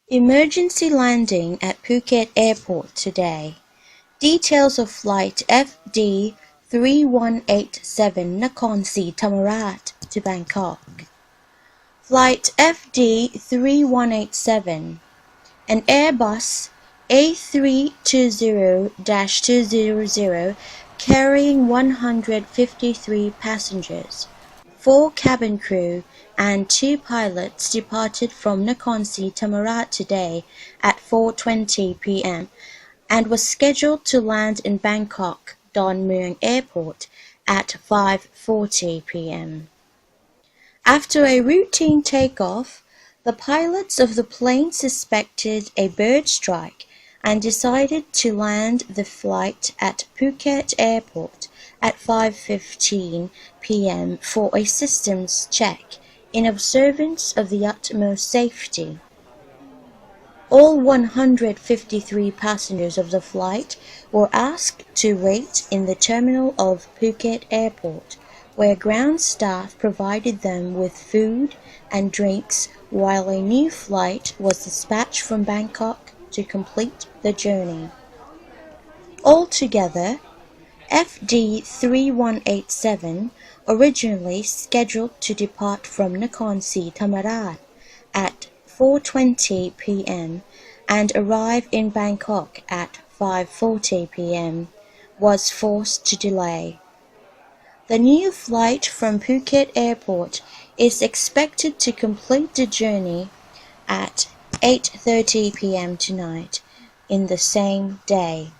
Emergency landing at Phuket Airport today. Details of flight FD 3187 Nakhon Si Thammarat to Bangkok. Flight FD 3187, an Airbus A320-200 carrying 153 passengers, 4 cabin crew and 2 pilots departed from Nakhon Si Thammarat today at 4:20 p.m. and was scheduled to land in Bangkok Mueang Airport at 5:40 p.m. After a routine takeoff, the pilots of the plane suspected a bird strike and decided to land the flight at Phuket Airport at 5:15 p.m. for a systems check in observance of the utmost safety. All 153 passengers of the flight were asked to wait in the terminal of Phuket Airport, where ground staff provided them with food and drinks while a new flight was dispatched from Bangkok to complete the journey. Altogether, FD 3187, originally scheduled to depart from Nakhon Si Thammarat at 4:20 p.m. and arrive in Bangkok at 5:40 p.m., was forced to delay. The new flight from Phuket Airport is expected to complete the journey at 8:30 p.m. tonight in the same day.